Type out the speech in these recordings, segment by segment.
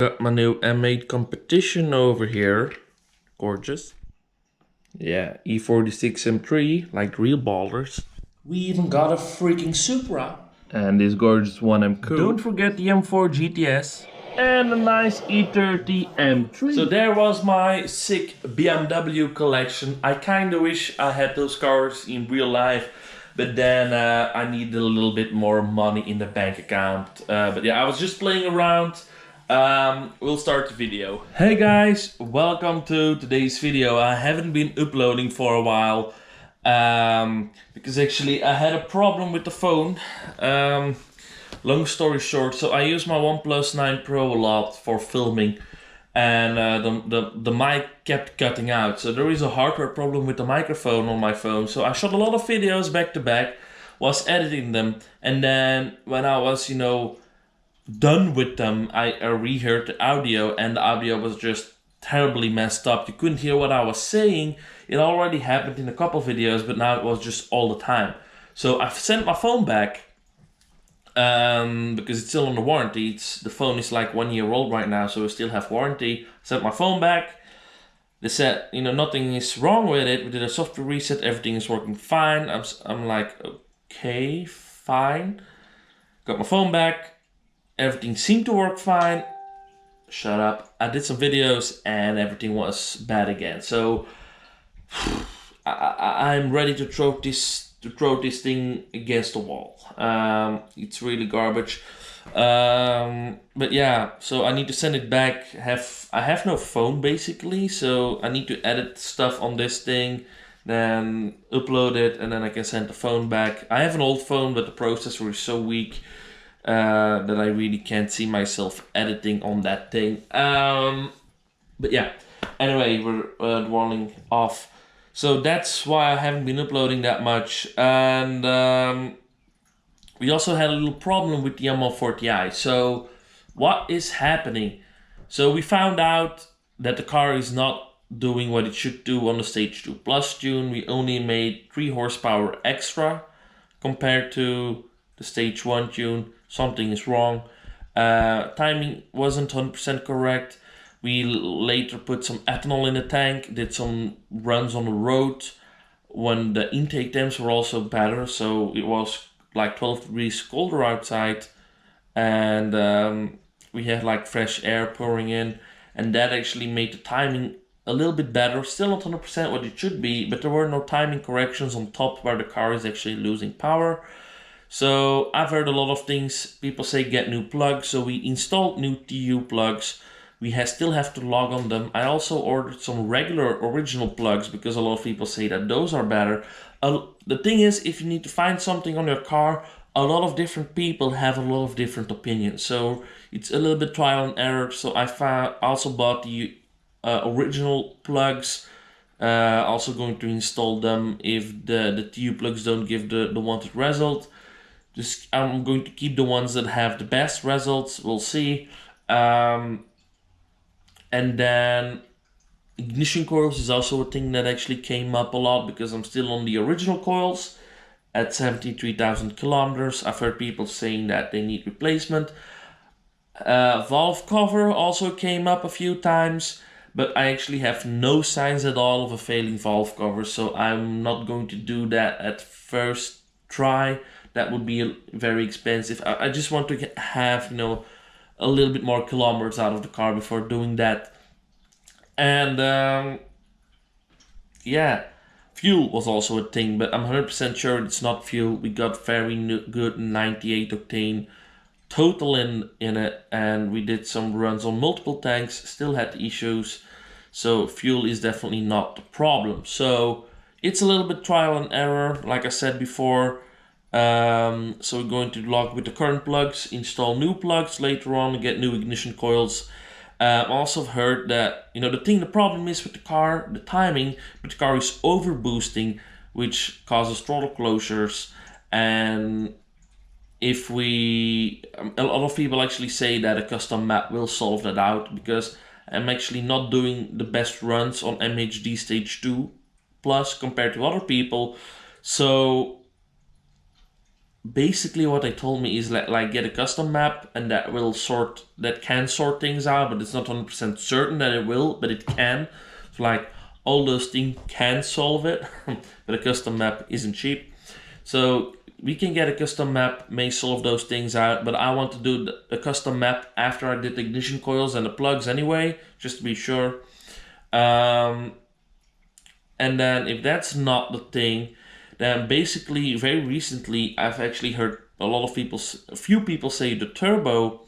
Got my new M8 competition over here. Gorgeous. Yeah, E46 M3, like real ballers. We even got a freaking Supra. And this gorgeous one M Coupe. Don't forget the M4 GTS. And a nice E30 M3. So there was my sick BMW collection. I kinda wish I had those cars in real life. But then I needed a little bit more money in the bank account. But yeah, I was just playing around. We'll start the video. Hey guys, welcome to today's video. I haven't been uploading for a while because actually I had a problem with the phone. Long story short, so I use my OnePlus 9 Pro a lot for filming, and the mic kept cutting out. So there is a hardware problem with the microphone on my phone. So I shot a lot of videos back to back, was editing them, and then when I was, done with them, I reheard the audio, and the audio was just terribly messed up. You couldn't hear what I was saying. It already happened in a couple videos, but now it was just all the time. So I've sent my phone back because it's still under warranty. The phone is like 1 year old right now, so I still have warranty. Sent my phone back. They said, nothing is wrong with it. We did a software reset. Everything is working fine. I'm like, okay, fine. Got my phone back. Everything seemed to work fine. Shut up. I did some videos and everything was bad again. So I'm ready to throw this thing against the wall. It's really garbage. But yeah, so I need to send it back. I have no phone basically, so I need to edit stuff on this thing, then upload it, and then I can send the phone back. I have an old phone, but the processor is so weak that I really can't see myself editing on that thing. But yeah, anyway, we're rolling off. So that's why I haven't been uploading that much. And we also had a little problem with the M140i. So what is happening? So we found out that the car is not doing what it should do on the Stage 2 Plus tune. We only made 3 horsepower extra compared to the Stage 1 tune. Something is wrong. Timing wasn't 100% correct. We later put some ethanol in the tank, did some runs on the road when the intake temps were also better. So it was like 12 degrees colder outside, and we had like fresh air pouring in, and that actually made the timing a little bit better. Still not 100% what it should be, but there were no timing corrections on top where the car is actually losing power. So I've heard a lot of things. People say get new plugs. So we installed new TU plugs. We still have to log on them. I also ordered some regular original plugs because a lot of people say that those are better. The thing is, if you need to find something on your car, a lot of different people have a lot of different opinions. So it's a little bit trial and error. So I also bought the original plugs. Also going to install them if the TU plugs don't give the wanted result. I'm going to keep the ones that have the best results. We'll see. And then ignition coils is also a thing that actually came up a lot because I'm still on the original coils at 73,000 kilometers. I've heard people saying that they need replacement. Valve cover also came up a few times, but I actually have no signs at all of a failing valve cover, so I'm not going to do that at first try. That would be very expensive. I just want to have, a little bit more kilometers out of the car before doing that. And yeah, fuel was also a thing, but I'm 100% sure it's not fuel. We got very good 98 octane total in it, and we did some runs on multiple tanks, still had issues. So fuel is definitely not the problem. So it's a little bit trial and error, like I said before. So we're going to log with the current plugs, install new plugs later on, and get new ignition coils. Also heard that the problem is with the car, the timing, but the car is over boosting, which causes throttle closures. And if a lot of people actually say that a custom map will solve that out, because I'm actually not doing the best runs on MHD Stage 2 Plus compared to other people. So basically what they told me is like get a custom map, and that can sort things out, but it's not 100% certain that it will, but it can. So like all those things can solve it, but a custom map isn't cheap. So we can get a custom map, may solve those things out, but I want to do a custom map after I did the ignition coils and the plugs anyway, just to be sure. And then if that's not the thing, then basically very recently I've actually heard a few people say the turbo,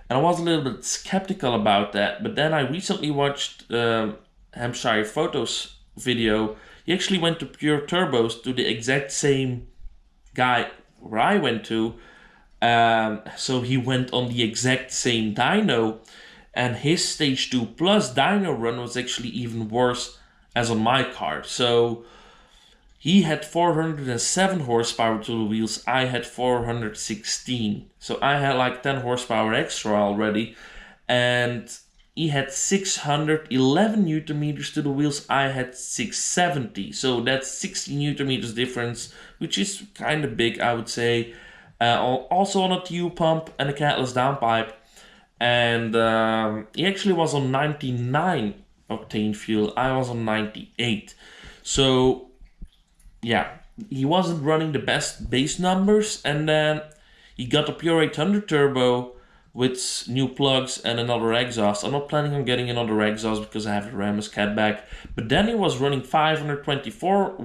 and I was a little bit skeptical about that. But then I recently watched Hampshire Photos video. He actually went to Pure Turbos, to the exact same guy where I went to. So he went on the exact same dyno, and his stage 2 plus dyno run was actually even worse as on my car. So he had 407 horsepower to the wheels, I had 416. So I had like 10 horsepower extra already, and he had 611 newton meters to the wheels, I had 670. So that's 60 newton meters difference, which is kind of big, I would say. Also on a TU pump and a catless downpipe. And he actually was on 99 octane fuel, I was on 98. So yeah, he wasn't running the best base numbers, and then he got a Pure 800 turbo with new plugs and another exhaust. I'm not planning on getting another exhaust because I have the Ramus catback. But then he was running 524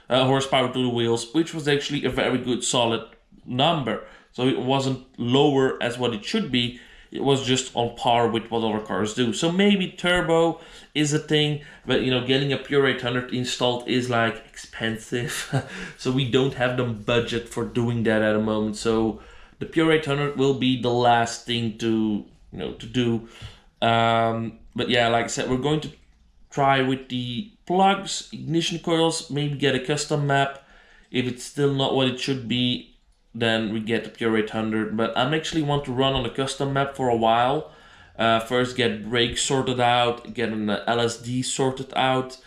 horsepower to the wheels, which was actually a very good solid number. So it wasn't lower as what it should be. It was just on par with what other cars do. So maybe turbo is a thing, but getting a Pure 800 installed is like expensive. So we don't have the budget for doing that at the moment. So the Pure 800 will be the last thing to do. But yeah, like I said, we're going to try with the plugs, ignition coils, maybe get a custom map. If it's still not what it should be, then we get the Pure 800. But I'm actually want to run on a custom map for a while. First get brakes sorted out, get an LSD sorted out,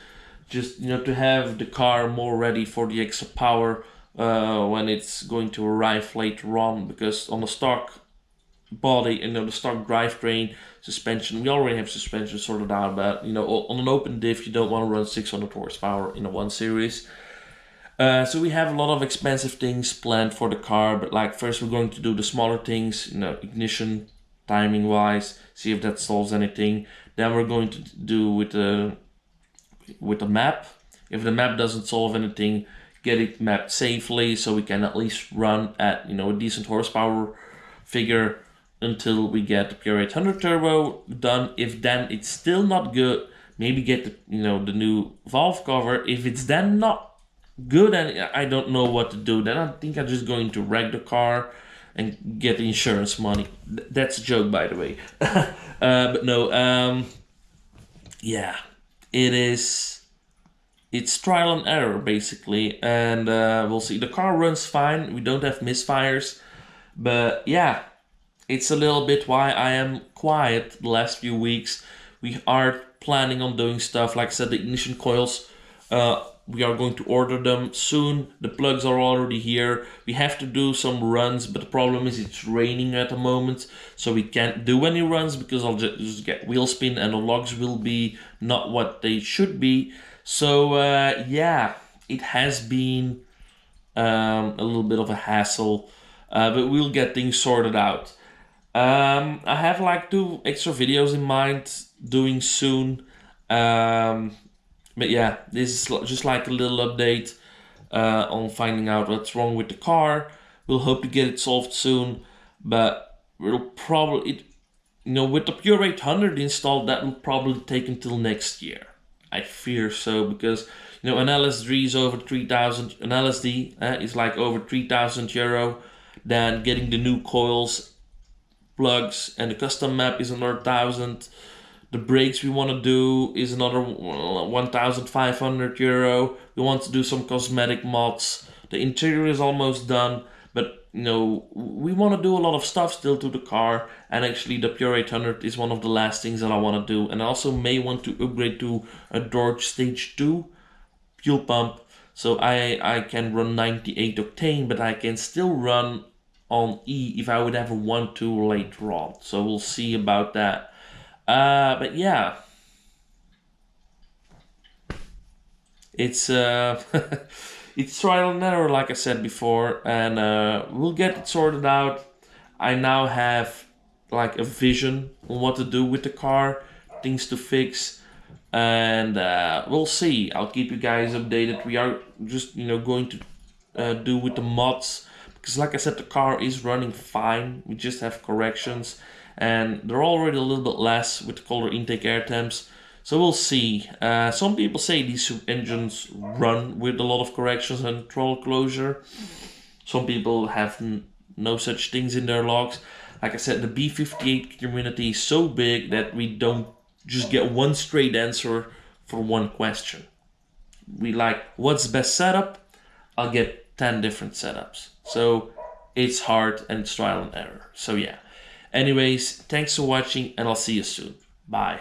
just to have the car more ready for the extra power when it's going to arrive later on. Because on the stock body, the stock drivetrain, suspension, we already have suspension sorted out. But on an open diff, you don't want to run 600 horsepower in a 1 series. So we have a lot of expensive things planned for the car, but like first we're going to do the smaller things, ignition, timing wise, see if that solves anything. Then we're going to do with the map. If the map doesn't solve anything, get it mapped safely so we can at least run at a decent horsepower figure until we get the Pure 800 turbo done. If then it's still not good, maybe get the new valve cover. If it's then not good and I don't know what to do, then I think I'm just going to wreck the car and get the insurance money. That's a joke, by the way. But no, yeah, it's trial and error basically, and we'll see. The car runs fine, we don't have misfires, but yeah, it's a little bit why I am quiet the last few weeks. We are planning on doing stuff, like I said, the ignition coils, we are going to order them soon. The plugs are already here. We have to do some runs, but the problem is it's raining at the moment, so we can't do any runs because I'll just get wheel spin and the logs will be not what they should be. So yeah, it has been a little bit of a hassle, but we'll get things sorted out. I have like 2 extra videos in mind doing soon. But yeah, this is just like a little update on finding out what's wrong with the car. We'll hope to get it solved soon, but we'll probably, with the Pure 800 installed, that will probably take until next year. I fear so, because an LSD is over 3,000. An LSD is like over 3,000 euro. Then getting the new coils, plugs, and the custom map is another 1,000. The brakes we want to do is another 1,500 euro. We want to do some cosmetic mods. The interior is almost done, but we want to do a lot of stuff still to the car. And actually, the Pure 800 is one of the last things that I want to do. And I also may want to upgrade to a Dodge Stage 2 fuel pump. So I can run 98 octane, but I can still run on E if I would ever want to later on. So we'll see about that. But yeah, it's it's trial and error, like I said before, and we'll get it sorted out. I now have like a vision on what to do with the car, things to fix, and we'll see. I'll keep you guys updated. We are just going to do with the mods, because like I said, the car is running fine. We just have corrections, and they're already a little bit less with the colder intake air temps. So we'll see. Some people say these engines run with a lot of corrections and throttle closure. Some people have no such things in their logs. Like I said, the B58 community is so big that we don't just get one straight answer for one question. We like, what's the best setup? I'll get 10 different setups. So it's hard and it's trial and error. So yeah. Anyways, thanks for watching and I'll see you soon. Bye.